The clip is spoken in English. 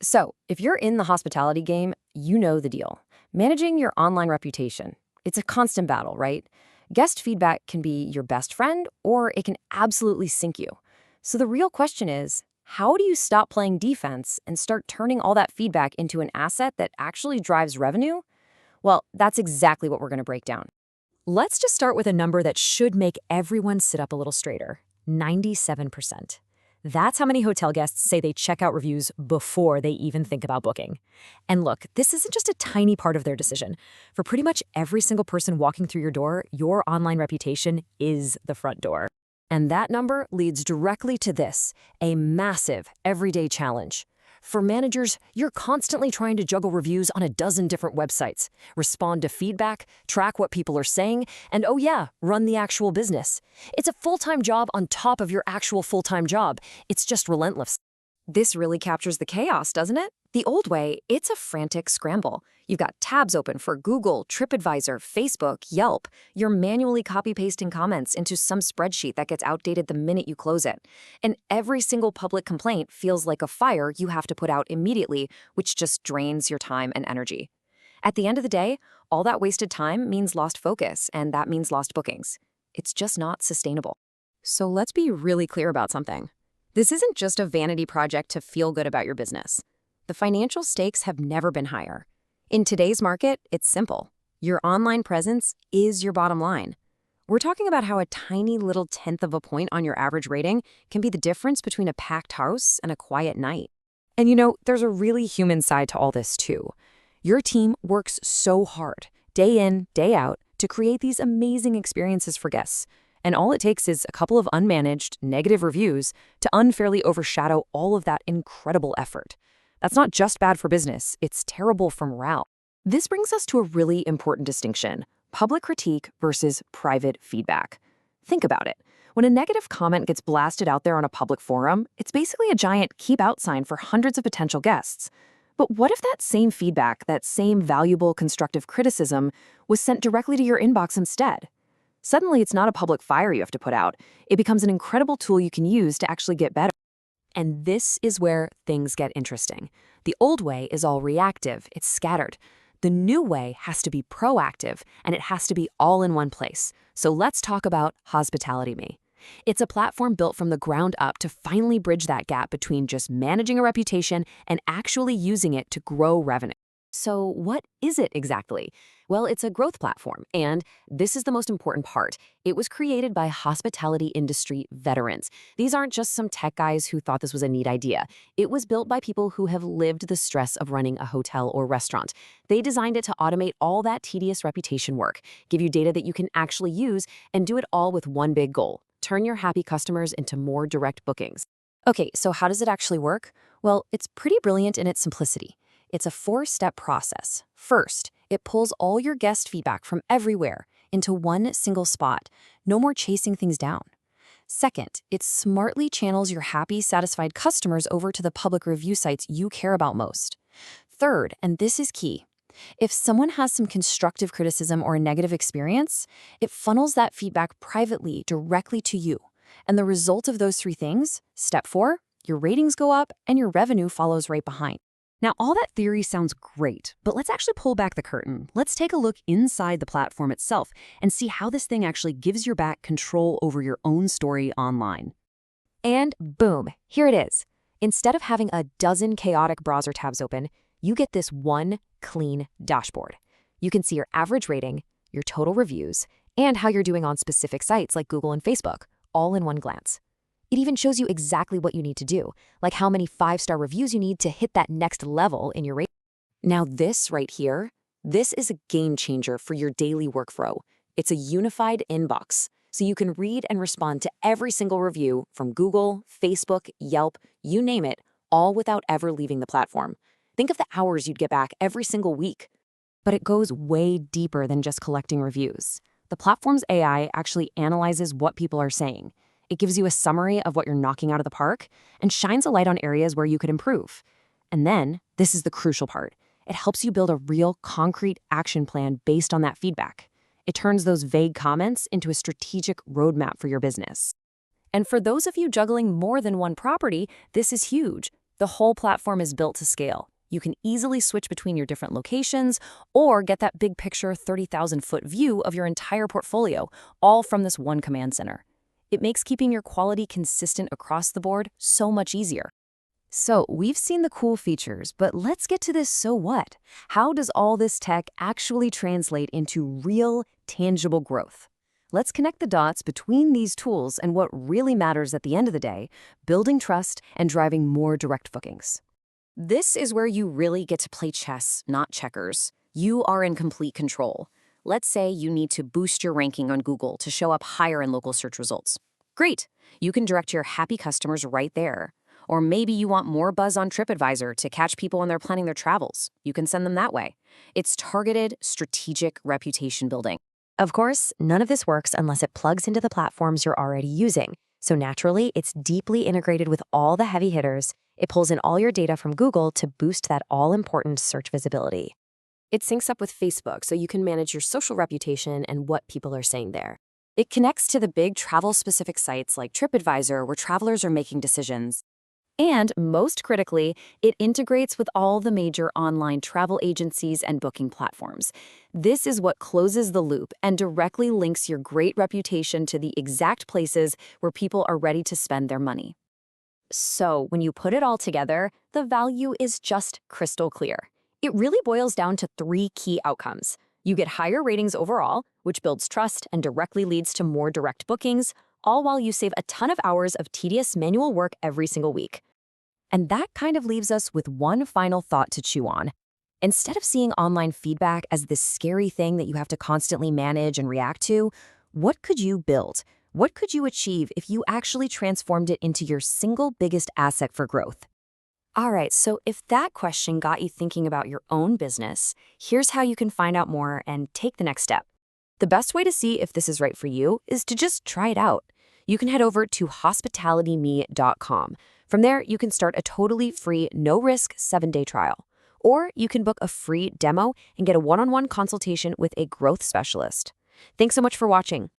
So, if you're in the hospitality game, you know the deal. Managing your online reputation. It's a constant battle, right? Guest feedback can be your best friend, or it can absolutely sink you. So, the real question is, how do you stop playing defense and start turning all that feedback into an asset that actually drives revenue? Well, that's exactly what we're going to break down. Let's just start with a number that should make everyone sit up a little straighter: 97%. That's how many hotel guests say they check out reviews before they even think about booking. And look, this isn't just a tiny part of their decision. For pretty much every single person walking through your door, your online reputation is the front door. And that number leads directly to this, a massive everyday challenge. For managers, you're constantly trying to juggle reviews on a dozen different websites, respond to feedback, track what people are saying, and oh yeah, run the actual business. It's a full-time job on top of your actual full-time job. It's just relentless. This really captures the chaos, doesn't it? The old way, it's a frantic scramble. You've got tabs open for Google, TripAdvisor, Facebook, Yelp. You're manually copy-pasting comments into some spreadsheet that gets outdated the minute you close it. And every single public complaint feels like a fire you have to put out immediately, which just drains your time and energy. At the end of the day, all that wasted time means lost focus, and that means lost bookings. It's just not sustainable. So let's be really clear about something. This isn't just a vanity project to feel good about your business. The financial stakes have never been higher. In today's market, it's simple. Your online presence is your bottom line. We're talking about how a tiny little tenth of a point on your average rating can be the difference between a packed house and a quiet night. And there's a really human side to all this too. Your team works so hard, day in, day out, to create these amazing experiences for guests. And all it takes is a couple of unmanaged, negative reviews to unfairly overshadow all of that incredible effort. That's not just bad for business, it's terrible for morale. This brings us to a really important distinction: public critique versus private feedback. Think about it. When a negative comment gets blasted out there on a public forum, it's basically a giant keep out sign for hundreds of potential guests. But what if that same feedback, that same valuable constructive criticism, was sent directly to your inbox instead? Suddenly, it's not a public fire you have to put out. It becomes an incredible tool you can use to actually get better. And this is where things get interesting. The old way is all reactive, it's scattered. The new way has to be proactive, and it has to be all in one place. So let's talk about hospiTALLYme. It's a platform built from the ground up to finally bridge that gap between just managing a reputation and actually using it to grow revenue. So what is it exactly? Well, it's a growth platform, and this is the most important part. It was created by hospitality industry veterans. These aren't just some tech guys who thought this was a neat idea. It was built by people who have lived the stress of running a hotel or restaurant. They designed it to automate all that tedious reputation work, give you data that you can actually use, and do it all with one big goal: turn your happy customers into more direct bookings. Okay, so how does it actually work? Well, it's pretty brilliant in its simplicity. It's a 4-step process. First, it pulls all your guest feedback from everywhere into one single spot. No more chasing things down. Second, it smartly channels your happy, satisfied customers over to the public review sites you care about most. Third, and this is key, if someone has some constructive criticism or a negative experience, it funnels that feedback privately directly to you. And the result of those 3 things, step 4, your ratings go up and your revenue follows right behind. Now, all that theory sounds great, but let's actually pull back the curtain. Let's take a look inside the platform itself and see how this thing actually gives your back control over your own story online. And boom, here it is. Instead of having a dozen chaotic browser tabs open, you get this one clean dashboard. You can see your average rating, your total reviews, and how you're doing on specific sites like Google and Facebook, all in one glance. It even shows you exactly what you need to do, like how many 5-star reviews you need to hit that next level in your rating. Now this right here, this is a game changer for your daily workflow. It's a unified inbox, so you can read and respond to every single review from Google, Facebook, Yelp, you name it, all without ever leaving the platform. Think of the hours you'd get back every single week. But it goes way deeper than just collecting reviews. The platform's AI actually analyzes what people are saying. It gives you a summary of what you're knocking out of the park and shines a light on areas where you could improve. And then, this is the crucial part, it helps you build a real, concrete action plan based on that feedback. It turns those vague comments into a strategic roadmap for your business. And for those of you juggling more than one property, this is huge. The whole platform is built to scale. You can easily switch between your different locations or get that big picture 30,000-foot view of your entire portfolio, all from this one command center. It makes keeping your quality consistent across the board so much easier. So we've seen the cool features, but let's get to this so what? How does all this tech actually translate into real, tangible growth? Let's connect the dots between these tools and what really matters at the end of the day, building trust and driving more direct bookings. This is where you really get to play chess, not checkers. You are in complete control. Let's say you need to boost your ranking on Google to show up higher in local search results. Great! You can direct your happy customers right there. Or maybe you want more buzz on TripAdvisor to catch people when they're planning their travels. You can send them that way. It's targeted, strategic reputation building. Of course, none of this works unless it plugs into the platforms you're already using. So naturally, it's deeply integrated with all the heavy hitters. It pulls in all your data from Google to boost that all-important search visibility. It syncs up with Facebook so you can manage your social reputation and what people are saying there. It connects to the big travel-specific sites like TripAdvisor where travelers are making decisions. And most critically, it integrates with all the major online travel agencies and booking platforms. This is what closes the loop and directly links your great reputation to the exact places where people are ready to spend their money. So when you put it all together, the value is just crystal clear. It really boils down to 3 key outcomes. You get higher ratings overall, which builds trust and directly leads to more direct bookings, all while you save a ton of hours of tedious manual work every single week. And that kind of leaves us with one final thought to chew on. Instead of seeing online feedback as this scary thing that you have to constantly manage and react to, what could you build? What could you achieve if you actually transformed it into your single biggest asset for growth? All right, so if that question got you thinking about your own business, here's how you can find out more and take the next step. The best way to see if this is right for you is to just try it out. You can head over to hospiTALLYme.com. From there, you can start a totally free, no-risk 7-day trial. Or you can book a free demo and get a one-on-one consultation with a growth specialist. Thanks so much for watching.